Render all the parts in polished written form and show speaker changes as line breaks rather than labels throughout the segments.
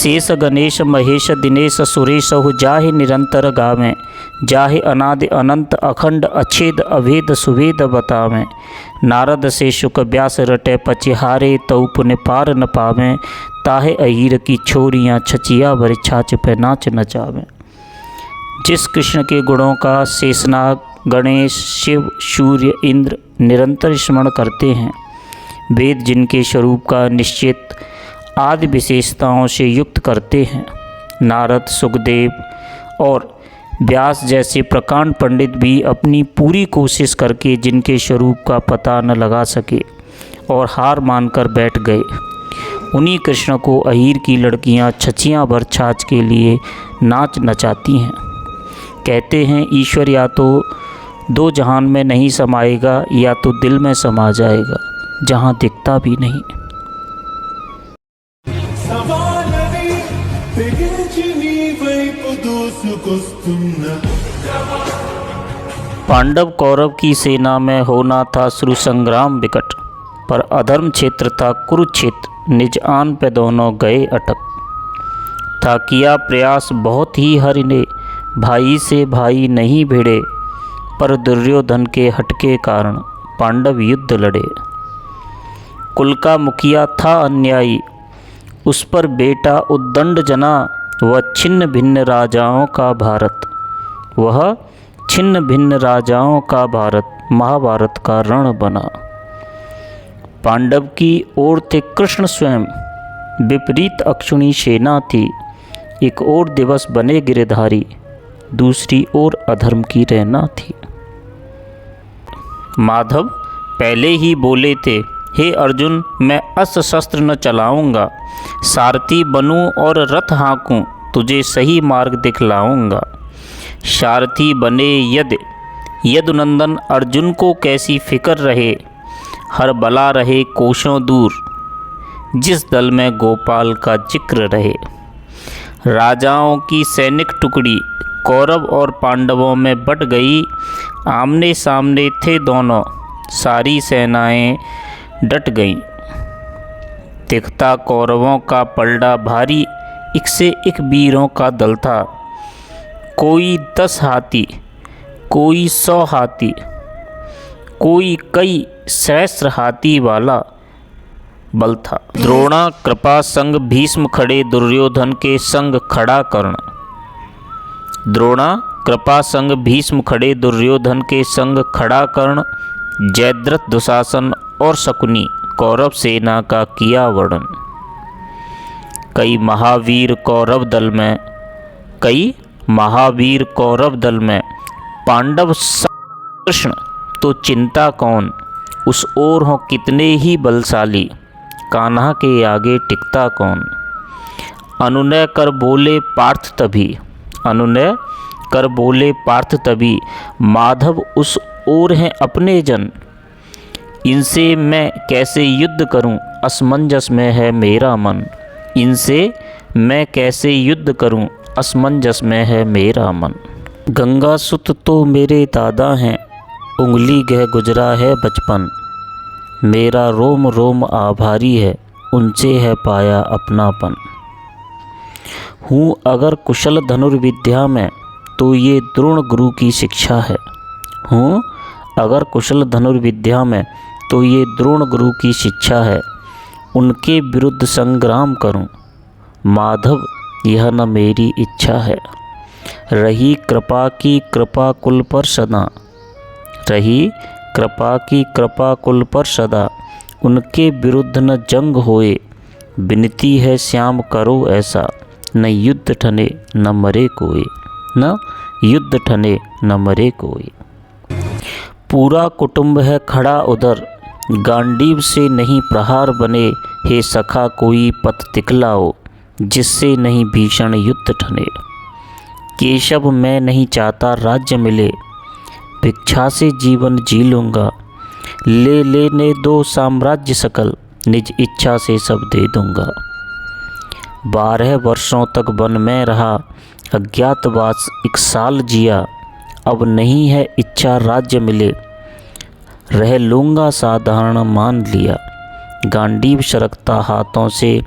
शेष गणेश महेश दिनेश सुरेश हु जाहि निरंतर गावें, जाहि अनादि अनंत अखंड अछेद अभेद सुवेद बतावें। नारद से शुक व्यास रटे पचिहारे, तऊ पुण्य पार न पावें, ताहे अहीर की छोरियाँ छचिया भर छाछ पे नाच नचावें। जिस कृष्ण के गुणों का शेषनाग, गणेश, शिव, सूर्य, इंद्र निरंतर स्मरण करते हैं, वेद जिनके स्वरूप का निश्चित आदि विशेषताओं से युक्त करते हैं, नारद, सुखदेव और व्यास जैसे प्रकांड पंडित भी अपनी पूरी कोशिश करके जिनके स्वरूप का पता न लगा सके और हार मानकर बैठ गए, उन्हीं कृष्ण को अहीर की लड़कियां छचियां भर छाछ के लिए नाच नचाती हैं। कहते हैं ईश्वर या तो दो जहान में नहीं समाएगा या तो दिल में समा जाएगा, जहाँ दिखता भी नहीं। पांडव कौरव की सेना में होना था शुरू संग्राम विकट, पर अधर्म क्षेत्र था कुरुक्षेत्र, निज आन पे दोनों गए अटक। था किया प्रयास बहुत ही हरि ने, भाई से भाई नहीं भिड़े, पर दुर्योधन के हटके कारण पांडव युद्ध लड़े। कुल का मुखिया था अन्यायी, उस पर बेटा उद्दंड जना, वह छिन्न भिन्न राजाओं का भारत, वह छिन्न भिन्न राजाओं का भारत महाभारत का रण बना। पांडव की ओर थे कृष्ण स्वयं, विपरीत अक्षुणी सेना थी, एक ओर दिवस बने गिरधारी, दूसरी ओर अधर्म की रहना थी। माधव पहले ही बोले थे, हे अर्जुन मैं अस्त्र शस्त्र न चलाऊंगा, सारथी बनूं और रथ हाँकूं, तुझे सही मार्ग दिखलाऊंगा। सारथी बने यदुनंदन अर्जुन को कैसी फिक्र रहे, हर बला रहे कोशों दूर, जिस दल में गोपाल का जिक्र रहे। राजाओं की सैनिक टुकड़ी कौरव और पांडवों में बट गई, आमने सामने थे दोनों, सारी सेनाएं डट गईं। दिखता कौरवों का पलड़ा भारी, एक से एक वीरों का दल था, कोई 10 हाथी, कोई 100 हाथी, कोई कई सहस्त्र हाथी वाला बल था। द्रोणा कृपा संग भीष्म खड़े, दुर्योधन के संग खड़ा कर्ण। द्रोणा कृपा संग भीष्म खड़े, दुर्योधन के संग खड़ा कर्ण। जयद्रथ दुशासन और शकुनी कौरव सेना का किया वर्णन। कई महावीर कौरव दल में पांडव कृष्ण, तो चिंता कौन, उस ओर हो कितने ही बलशाली, कान्हा के आगे टिकता कौन। अनुनय कर बोले पार्थ तभी, माधव उस ओर हैं अपने जन, इनसे मैं कैसे युद्ध करूं, असमंजस में है मेरा मन। इनसे मैं कैसे युद्ध करूं, असमंजस में है मेरा मन। गंगा सुत तो मेरे दादा हैं, उंगली गह गुजरा है बचपन, मेरा रोम रोम आभारी है, उनसे है पाया अपनापन। हूँ अगर कुशल धनुर्विद्या में, तो ये द्रोण गुरु की शिक्षा है। हूँ अगर कुशल धनुर्विद्या में, तो ये द्रोण गुरु की शिक्षा है। उनके विरुद्ध संग्राम करूं, माधव यह न मेरी इच्छा है। रही कृपा की कृपा कुल पर सदा, रही कृपा की कृपा कुल पर सदा, उनके विरुद्ध न जंग होए, विनती है श्याम करो ऐसा, न युद्ध ठने न मरे कोई, न युद्ध ठने न मरे कोई। पूरा कुटुंब है खड़ा उधर, गांडीव से नहीं प्रहार बने, हे सखा कोई पथ दिखलाओ, जिससे नहीं भीषण युद्ध ठने। केशव मैं नहीं चाहता राज्य मिले, भिक्षा से जीवन जी लूँगा, ले लेने दो साम्राज्य सकल, निज इच्छा से सब दे दूँगा। 12 वर्षों तक वन में रहा, अज्ञातवास 1 साल जिया, अब नहीं है इच्छा राज्य मिले, रह लूँगा साधारण मान लिया, गांडीव सरकता हाथों से,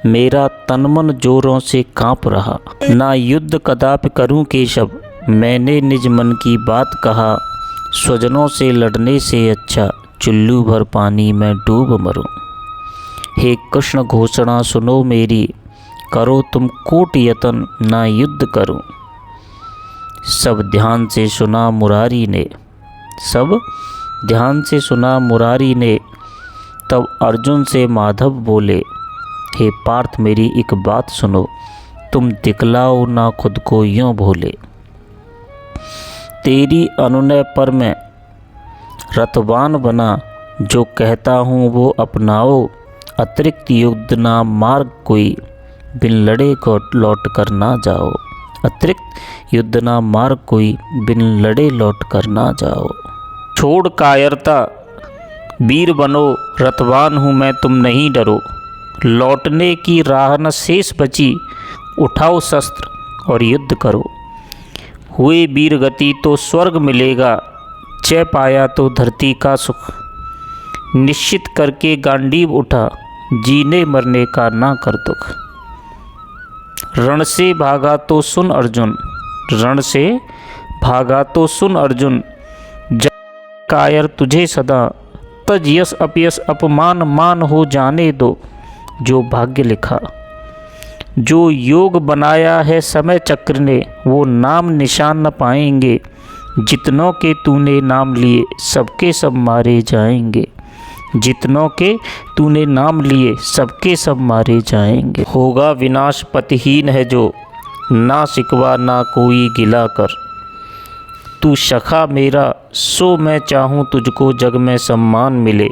मेरा तन मन जोरों से काँप रहा। ना युद्ध कदापि करूं केशव, मैंने निज मन की बात कहा। स्वजनों से लड़ने से अच्छा, चुल्लू भर पानी में डूब मरूं। हे कृष्ण घोषणा सुनो मेरी, करो तुम कोट यतन, ना युद्ध करूं। सब ध्यान से सुना मुरारी ने, सब ध्यान से सुना मुरारी ने। तब अर्जुन से माधव बोले, हे पार्थ मेरी एक बात सुनो, तुम दिखलाओ ना खुद को यूँ भोले। तेरी अनुनय पर मैं रतवान बना, जो कहता हूँ वो अपनाओ। अतिरिक्त युद्ध ना मार्ग कोई, बिन लड़े को लौट कर ना जाओ। अतिरिक्त युद्ध ना मार्ग कोई, बिन लड़े लौट कर ना जाओ। छोड़ कायरता वीर बनो, रतवान हूँ मैं तुम नहीं डरो। लौटने की राह न शेष बची, उठाओ शस्त्र और युद्ध करो। हुए वीर गति तो स्वर्ग मिलेगा, जय पाया तो धरती का सुख। निश्चित करके गांडीव उठा, जीने मरने का ना कर दुख। रण से भागा तो सुन अर्जुन, रण से भागा तो सुन अर्जुन। जय कायर तुझे सदा, तज यश अपयश अपमान मान हो जाने दो। जो भाग्य लिखा, जो योग बनाया है समय चक्र ने, वो नाम निशान न पाएंगे। जितनों के तूने नाम लिए, सबके सब मारे जाएंगे। जितनों के तूने नाम लिए, सबके सब मारे जाएंगे। होगा विनाश पतिहीन है जो, ना शिकवा ना कोई गिला कर। तू सखा मेरा, सो मैं चाहूँ तुझको जग में सम्मान मिले।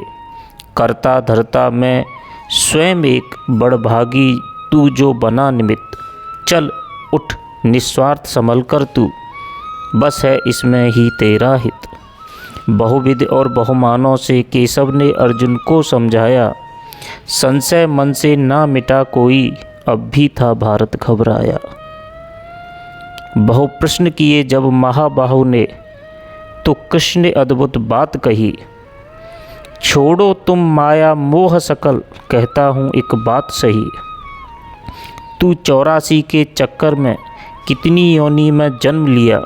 करता धरता मैं स्वयं एक, बड़भागी तू जो बना निमित्त। चल उठ निस्वार्थ संभल कर तू, बस है इसमें ही तेरा हित। बहुविध और बहुमानों से केशव ने अर्जुन को समझाया। संशय मन से ना मिटा कोई, अब भी था भारत घबराया। बहु प्रश्न किए जब महाबाहु ने, तो कृष्ण ने अद्भुत बात कही। छोड़ो तुम माया मोह सकल, कहता हूँ एक बात सही। तू 84 के चक्कर में कितनी योनि में जन्म लिया।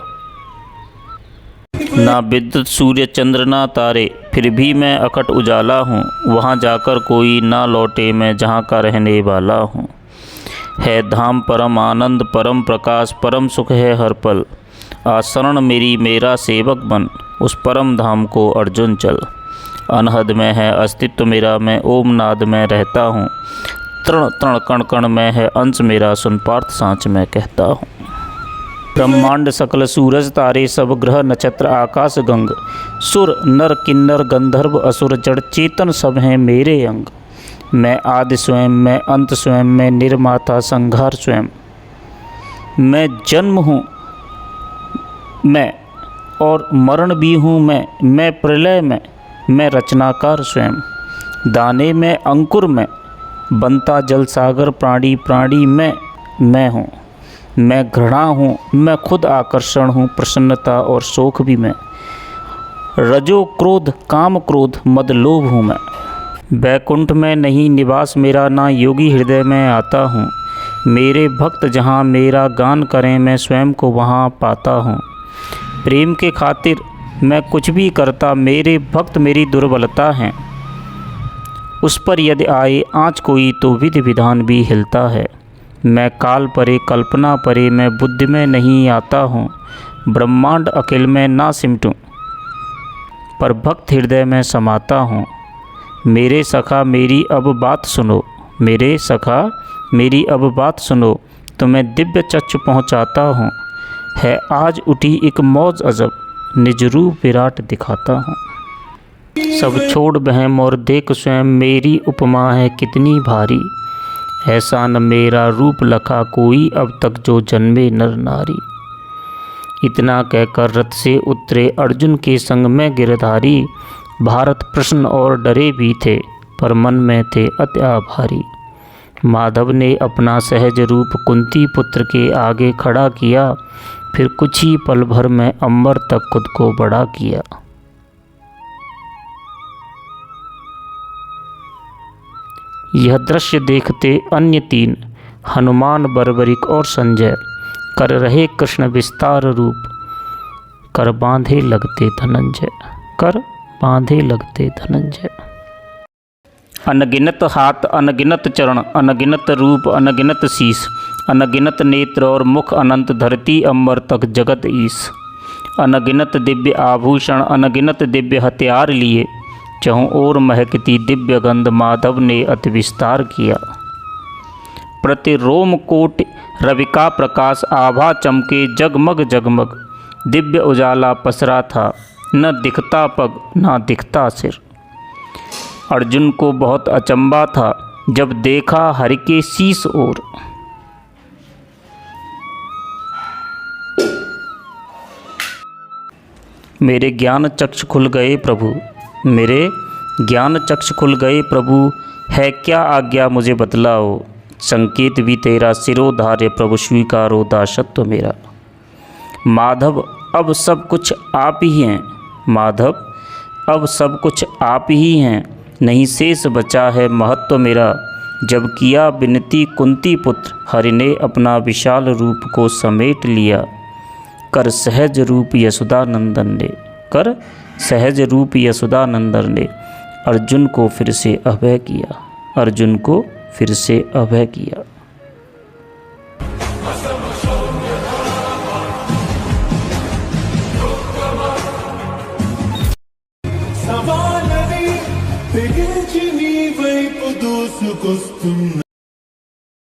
ना विद्युत सूर्य चंद्र ना तारे, फिर भी मैं अकट उजाला हूँ। वहाँ जाकर कोई ना लौटे, मैं जहाँ का रहने वाला हूँ। है धाम परम आनंद परम प्रकाश, परम सुख है हर पल। आशरण मेरी मेरा सेवक बन, उस परम धाम को अर्जुन चल। अनहद में है अस्तित्व मेरा, मैं ओम नाद में रहता हूँ। तृण तृण कण कण में है अंश मेरा, सुन पार्थ सांच में कहता हूँ। ब्रह्मांड सकल सूरज तारे, सब ग्रह नक्षत्र आकाश गंग। सुर नर किन्नर गंधर्व असुर, जड़ चेतन सब हैं मेरे अंग। मैं आदि स्वयं, मैं अंत स्वयं, मैं निर्माता संहार स्वयं। मैं जन्म हूँ मैं और मरण भी हूँ मैं प्रलय में, मैं रचनाकार स्वयं। दाने में अंकुर में, बनता जल सागर प्राणी प्राणी मैं हूँ। मैं घृणा हूँ, मैं खुद आकर्षण हूँ, प्रसन्नता और शोक भी मैं। रजो क्रोध काम क्रोध मद लोभ हूँ मैं। बैकुंठ में नहीं निवास मेरा, ना योगी हृदय में आता हूँ। मेरे भक्त जहाँ मेरा गान करें, मैं स्वयं को वहाँ पाता हूँ। प्रेम के खातिर मैं कुछ भी करता, मेरे भक्त मेरी दुर्बलता हैं। उस पर यदि आए आँच कोई, तो विधि विधान भी हिलता है। मैं काल परे कल्पना परे, मैं बुद्धि में नहीं आता हूँ। ब्रह्मांड अकेल में ना सिमटूं, पर भक्त हृदय में समाता हूँ। मेरे सखा मेरी अब बात सुनो, मेरे सखा मेरी अब बात सुनो, तुम्हें दिव्य चक्षु पहुँचाता हूँ। है आज उठी एक मौज अजब, निज रूप विराट दिखाता हूँ। सब छोड़ बहम और देख स्वयं, मेरी उपमा है कितनी भारी। ऐसा न मेरा रूप लखा कोई, अब तक जो जन्मे नर नारी। इतना कहकर रथ से उतरे अर्जुन के संग में गिरधारी। भारत प्रसन्न और डरे भी थे, पर मन में थे अति आभारी। माधव ने अपना सहज रूप कुंती पुत्र के आगे खड़ा किया, फिर कुछ ही पल भर में अंबर तक खुद को बड़ा किया। यह दृश्य देखते अन्य तीन, हनुमान, बर्बरिक और संजय, कर रहे कृष्ण विस्तार रूप, कर बांधे लगते धनंजय, कर बांधे लगते धनंजय। अनगिनत हाथ, अनगिनत चरण, अनगिनत रूप, अनगिनत शीश, अनगिनत नेत्र और मुख, अनंत धरती अंबर तक जगत ईश। अनगिनत दिव्य आभूषण, अनगिनत दिव्य हथियार लिए, चहुं ओर महकती दिव्य गंध माधव ने अति विस्तार किया। प्रति रोम कोट रवि का प्रकाश, आभा चमके जगमग जगमग, दिव्य उजाला पसरा था, न दिखता पग न दिखता सिर। अर्जुन को बहुत अचंबा था जब देखा हरि के शीस ओर। मेरे ज्ञान चक्षु खुल गए प्रभु, मेरे ज्ञान चक्षु खुल गए प्रभु, है क्या आज्ञा मुझे बतलाओ, संकेत भी तेरा सिरोधार्य प्रभु, स्वीकारो दासत्व मेरा। माधव अब सब कुछ आप ही हैं, माधव अब सब कुछ आप ही हैं, नहीं शेष बचा है महत्व मेरा। जब किया विनती कुंती पुत्र, हरि ने अपना विशाल रूप को समेट लिया, कर सहज रूप यशोदानंदन ने, कर सहज रूप यशोदानंदन ने अर्जुन को फिर से अभय किया, अर्जुन को फिर से अभय किया।
సవాలని తెగించి నీ వైపు దూసుకొస్తున్నా